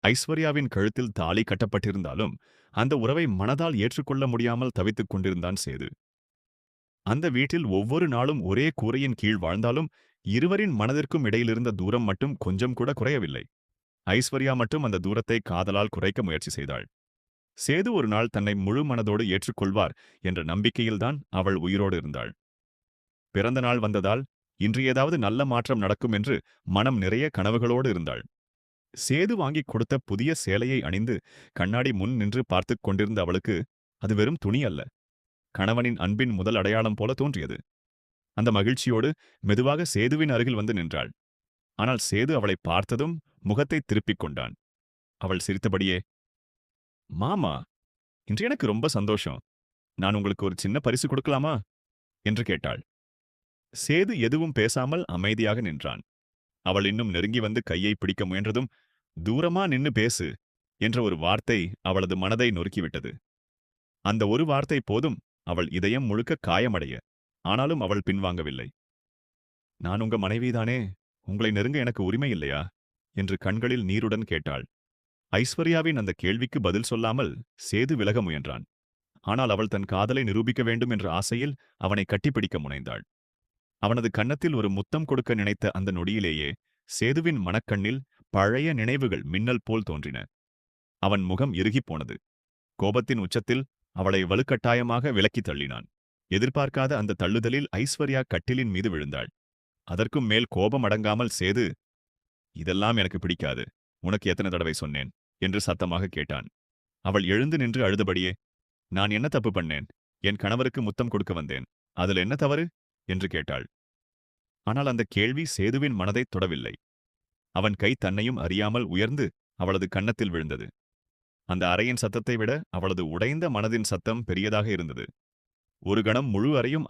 ஐஸ்வர்யாவின் கழுத்தில் தாலி கட்டப்பட்டிருந்தாலும் அந்த உறவை மனதால் ஏற்றுக்கொள்ள முடியாமல் தவித்துக் கொண்டிருந்தான் சேது. அந்த வீட்டில் ஒவ்வொரு நாளும் ஒரே கூரையின் கீழ் வாழ்ந்தாலும் இருவரின் மனதிற்கும் இடையிலிருந்த தூரம் மட்டும் கொஞ்சம் கூட குறையவில்லை. ஐஸ்வர்யா மட்டும் அந்த தூரத்தை காதலால் குறைக்க முயற்சி செய்தாள். சேது ஒரு நாள் தன்னை முழு மனதோடு ஏற்றுக்கொள்வார் என்ற நம்பிக்கையில்தான் அவள் உயிரோடு இருந்தாள். பிறந்த நாள் வந்ததால் இன்று ஏதாவது நல்ல மாற்றம் நடக்கும் என்று மனம் நிறைய கனவுகளோடு இருந்தாள். சேது வாங்கிக் கொடுத்த புதிய சேலையை அணிந்து கண்ணாடி முன் நின்று பார்த்துக் கொண்டிருந்த அவளுக்கு அது வெறும் துணி அல்ல, கணவனின் அன்பின் முதல் அடையாளம் போல தோன்றியது. அந்த மகிழ்ச்சியோடு மெதுவாக சேதுவின் அருகில் வந்து நின்றாள். ஆனால் சேது அவளை பார்த்ததும் முகத்தை திருப்பிக் கொண்டான். அவள் சிரித்தபடியே, மாமா, இன்று எனக்கு ரொம்ப சந்தோஷம். நான் உங்களுக்கு ஒரு சின்ன பரிசு கொடுக்கலாமா என்று கேட்டாள். சேது எதுவும் பேசாமல் அமைதியாக நின்றான். அவள் இன்னும் நெருங்கி வந்து கையை பிடிக்க முயன்றதும், தூரமா நின்னு பேசு என்ற ஒரு வார்த்தை அவளது மனதை நொறுக்கிவிட்டது. அந்த ஒரு வார்த்தை போதும் அவள் இதயம் முழுக்க காயமடைய. ஆனாலும் அவள் பின்வாங்கவில்லை. நான் உங்க மனைவிதானே, உங்களை நெருங்க எனக்கு உரிமை இல்லையா என்று கண்களில் நீருடன் கேட்டாள். ஐஸ்வர்யாவின் அந்த கேள்விக்கு பதில் சொல்லாமல் சேது விலக முயன்றான். ஆனால் அவள் தன் காதலை நிரூபிக்க வேண்டும் என்ற ஆசையில் அவனை கட்டிப்பிடிக்க முனைந்தாள். அவனது கன்னத்தில் ஒரு முத்தம் கொடுக்க நினைத்த அந்த நொடியிலேயே சேதுவின் மனக்கண்ணில் பழைய நினைவுகள் மின்னல் போல் தோன்றின. அவன் முகம் இறுகிப் போனது. கோபத்தின் உச்சத்தில் அவளை வலுக்கட்டாயமாக விலக்கித் தள்ளினான். எதிர்பார்க்காத அந்த தள்ளுதலில் ஐஸ்வர்யா கட்டிலின் மீது விழுந்தாள். அதற்கும் மேல் கோபம் அடங்காமல் சேது, இதெல்லாம் எனக்கு பிடிக்காது, உனக்கு எத்தனை தடவை சொன்னேன் என்று சத்தமாக கேட்டான். அவள் எழுந்து நின்று அழுதபடியே, நான் என்ன தப்பு பண்ணேன்? என் கணவருக்கு முத்தம் கொடுக்க வந்தேன், அதில் என்ன தவறு என்று கேட்டாள். ஆனால் அந்த கேள்வி சேதுவின் மனதைத் தொடவில்லை. அவன் கை தன்னையும் அறியாமல் உயர்ந்து அவளது கன்னத்தில் விழுந்தது. அந்த அறையின் சத்தத்தை விட அவளது உடைந்த மனதின் சத்தம் பெரியதாக இருந்தது. ஒரு கணம் முழு அறையும்